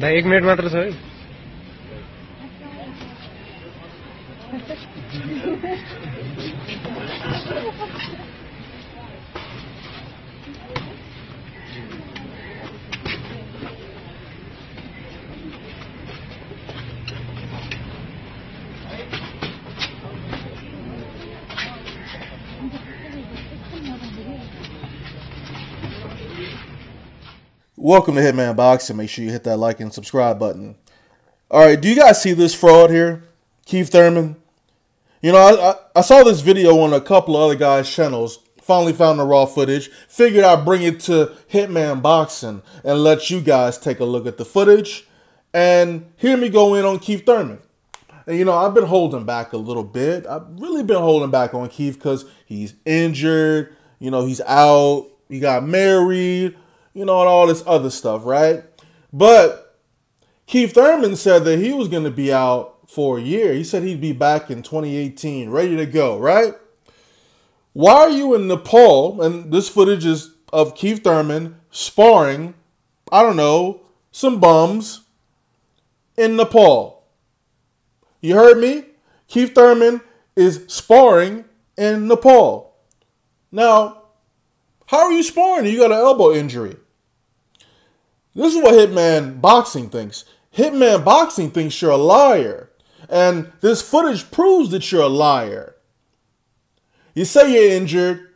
भाई 1 मिनट मात्र छ है। Welcome to Hitman Boxing. Make sure you hit that like and subscribe button. All right, do you guys see this fraud here? Keith Thurman? You know, I saw this video on a couple of other guys' channels. Finally found the raw footage. Figured I'd bring it to Hitman Boxing and let you guys take a look at the footage and hear me go in on Keith Thurman. And, you know, I've been holding back a little bit. I've really been holding back on Keith because he's injured. You know, he's out. He got married. You know, and all this other stuff, right? But Keith Thurman said that he was going to be out for a year. He said he'd be back in 2018, ready to go, right? Why are you in Nepal? And this footage is of Keith Thurman sparring, I don't know, some bums in Nepal. You heard me? Keith Thurman is sparring in Nepal. Now, how are you sparring? You got an elbow injury. This is what Hitman Boxing thinks. Hitman Boxing thinks you're a liar. And this footage proves that you're a liar. You say you're injured.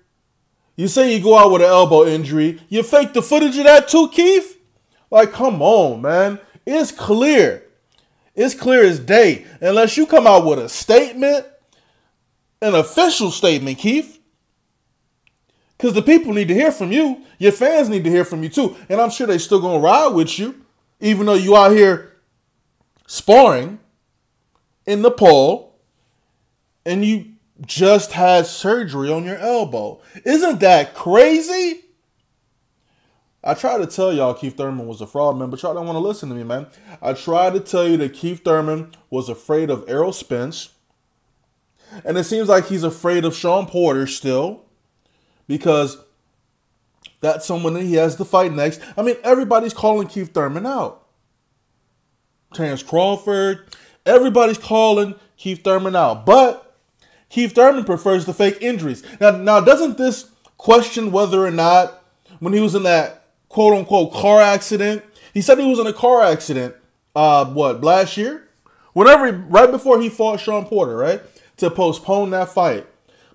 You say you go out with an elbow injury. You fake the footage of that too, Keith? Like, come on, man. It's clear. It's clear as day. Unless you come out with a statement, an official statement, Keith. Because the people need to hear from you. Your fans need to hear from you too. And I'm sure they still going to ride with you. Even though you out here sparring in Nepal. And you just had surgery on your elbow. Isn't that crazy? I tried to tell y'all Keith Thurman was a fraud, man. But y'all don't want to listen to me, man. I tried to tell you that Keith Thurman was afraid of Errol Spence. And it seems like he's afraid of Shawn Porter still. Because that's someone that he has to fight next. I mean, everybody's calling Keith Thurman out. Terrence Crawford. Everybody's calling Keith Thurman out. But Keith Thurman prefers to fake injuries. Now, doesn't this question whether or not when he was in that quote-unquote car accident, he said he was in a car accident, last year? Right before he fought Shawn Porter, right? To postpone that fight.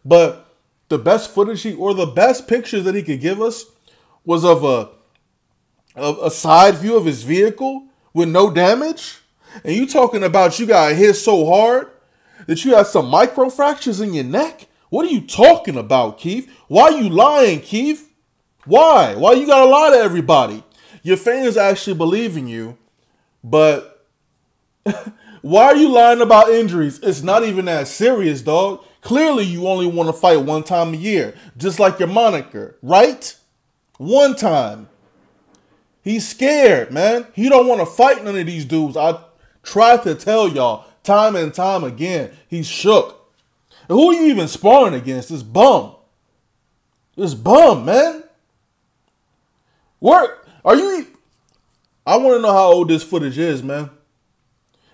But the best footage the best pictures that he could give us was of a side view of his vehicle with no damage. And you talking about you got hit so hard that you had some micro fractures in your neck? What are you talking about, Keith? Why are you lying, Keith? Why? Why you gotta lie to everybody? Your fans actually believe in you, but why are you lying about injuries? It's not even that serious, dog. Clearly, you only want to fight one time a year, just like your moniker, right? One time. He's scared, man. He don't want to fight none of these dudes. I tried to tell y'all time and time again. He's shook. And who are you even sparring against? This bum. This bum, man. Where are you? I want to know how old this footage is, man.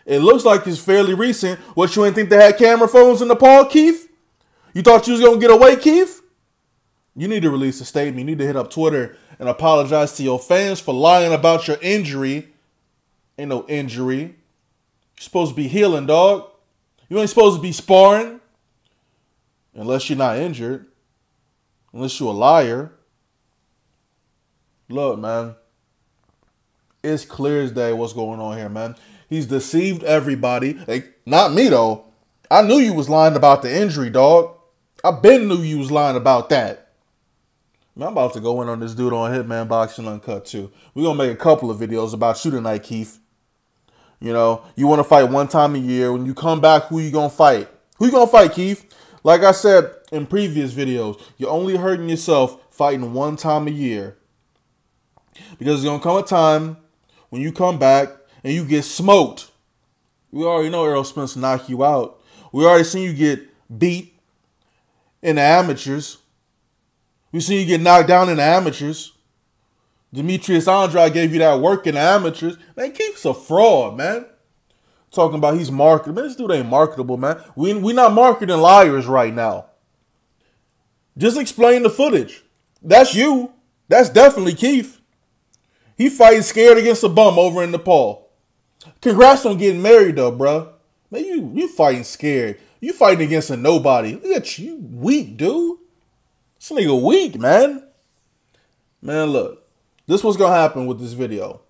It looks like it's fairly recent. What, you ain't think they had camera phones in Nepal, Keith? You thought you was going to get away, Keith? You need to release a statement. You need to hit up Twitter and apologize to your fans for lying about your injury. Ain't no injury. You're supposed to be healing, dog. You ain't supposed to be sparring. Unless you're not injured. Unless you're a liar. Look, man. It's clear as day what's going on here, man. He's deceived everybody. Like, not me, though. I knew you was lying about the injury, dog. I been knew you was lying about that. Man, I'm about to go in on this dude on Hitman Boxing Uncut, too. We're going to make a couple of videos about you tonight, Keith. You know, you want to fight one time a year. When you come back, who you going to fight? Who you going to fight, Keith? Like I said in previous videos, you're only hurting yourself fighting one time a year. Because there's going to come a time when you come back and you get smoked. We already know Errol Spence will knock you out. We already seen you get beat in the amateurs. We seen you get knocked down in the amateurs. Demetrius Andrade gave you that work in the amateurs. Man, Keith's a fraud, man. Talking about he's marketable. Man, this dude ain't marketable, man. We not marketing liars right now. Just explain the footage. That's you. That's definitely Keith. He fighting scared against a bum over in Nepal. Congrats on getting married, though, bro. Man, you fighting scared. You fighting against a nobody. Look at you, weak, dude. This nigga weak, man. Man, look. This what's going to happen with this video.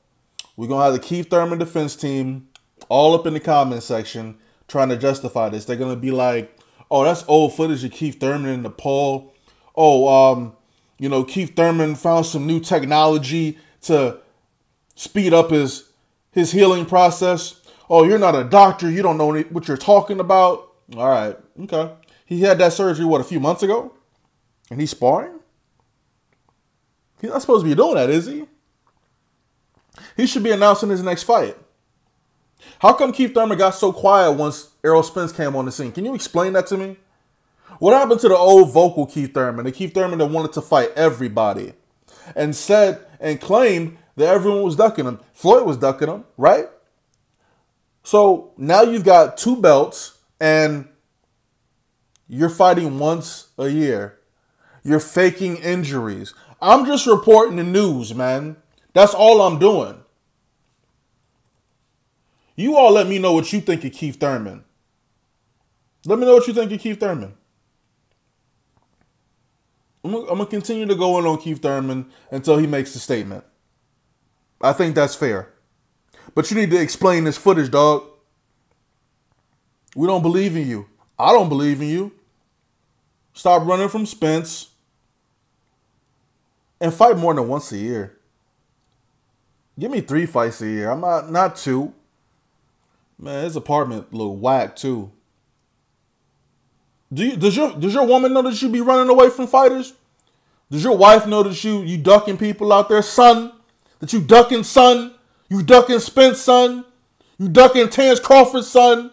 We're going to have the Keith Thurman defense team all up in the comment section trying to justify this. They're going to be like, oh, that's old footage of Keith Thurman in Nepal. Oh, you know, Keith Thurman found some new technology to speed up his healing process. Oh, you're not a doctor. You don't know what you're talking about. All right. Okay. He had that surgery, what, a few months ago? And he's sparring? He's not supposed to be doing that, is he? He should be announcing his next fight. How come Keith Thurman got so quiet once Errol Spence came on the scene? Can you explain that to me? What happened to the old vocal Keith Thurman? The Keith Thurman that wanted to fight everybody and said and claimed that everyone was ducking him. Floyd was ducking him, right? So now you've got 2 belts and you're fighting once a year. You're faking injuries. I'm just reporting the news, man. That's all I'm doing. You all let me know what you think of Keith Thurman. Let me know what you think of Keith Thurman. I'm going to continue to go in on Keith Thurman until he makes a statement. I think that's fair. But you need to explain this footage, dog. We don't believe in you. I don't believe in you. Stop running from Spence. And fight more than once a year. Give me 3 fights a year. I'm not 2. Man, his apartment look whack too. Does your woman know that you be running away from fighters? Does your wife know that you ducking people out there, son? That you ducking, son? You ducking Spence, son? You ducking Terrence Crawford, son?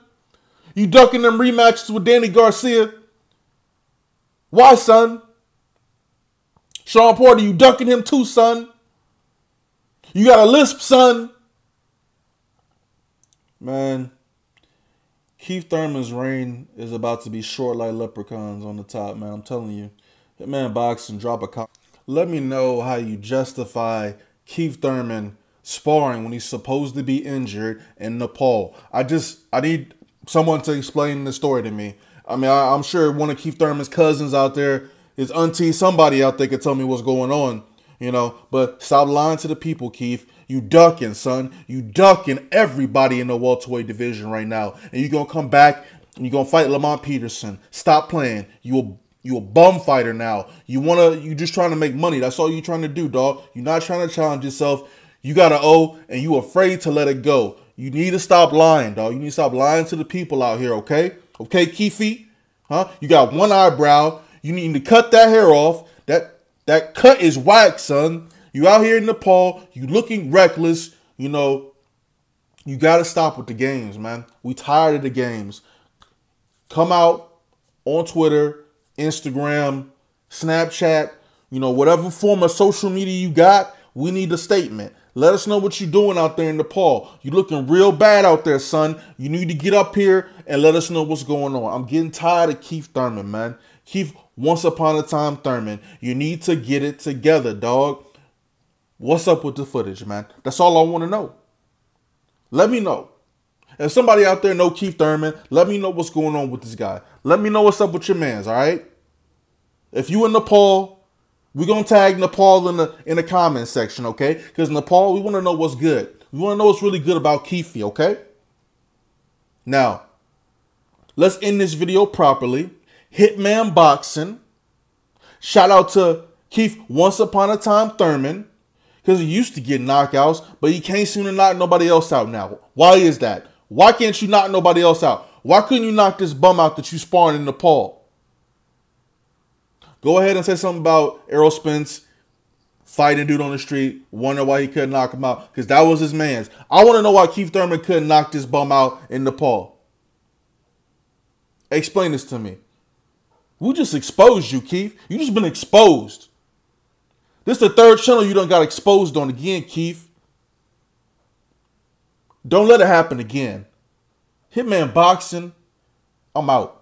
You ducking them rematches with Danny Garcia? Why, son? Sean Porter, you ducking him too, son? You got a lisp, son? Man, Keith Thurman's reign is about to be short like leprechauns on the top, man. I'm telling you. Man, boxing, drop a comment. Let me know how you justify Keith Thurman sparring when he's supposed to be injured in Nepal. I need someone to explain the story to me. I mean, I'm sure one of Keith Thurman's cousins out there, his auntie, somebody out there could tell me what's going on, you know. But stop lying to the people, Keith. You ducking, son. You ducking everybody in the welterweight division right now. And you're going to come back and you're going to fight Lamont Peterson. Stop playing. You a bum fighter now. You just trying to make money. That's all you're trying to do, dog. You're not trying to challenge yourself. You got to owe and you afraid to let it go. You need to stop lying, dog. You need to stop lying to the people out here, okay? Okay, Keefy? Huh? You got one eyebrow. You need to cut that hair off. That cut is whack, son. You out here in Nepal, you looking reckless, you know, you got to stop with the games, man. We tired of the games. Come out on Twitter, Instagram, Snapchat, you know, whatever form of social media you got, we need a statement. Let us know what you're doing out there in Nepal. You looking real bad out there, son. You need to get up here and let us know what's going on. I'm getting tired of Keith Thurman, man. Keith, once upon a time Thurman. You need to get it together, dog. What's up with the footage, man? That's all I want to know. Let me know. If somebody out there know Keith Thurman, let me know what's going on with this guy. Let me know what's up with your mans, all right? If you in Nepal, we're going to tag Nepal in the comment section, okay? Because Nepal, we want to know what's good. We want to know what's really good about Keithy, okay? Now, let's end this video properly. Hitman Boxing. Shout out to Keith Once Upon a Time Thurman. Because he used to get knockouts, but he can't seem to knock nobody else out now. Why is that? Why can't you knock nobody else out? Why couldn't you knock this bum out that you sparring in Nepal? Go ahead and say something about Errol Spence fighting a dude on the street, wonder why he couldn't knock him out, because that was his man's. I want to know why Keith Thurman couldn't knock this bum out in Nepal. Explain this to me. We just exposed you, Keith. You just been exposed. This is the third channel you done got exposed on again, Keith. Don't let it happen again. Hitman Boxing, I'm out.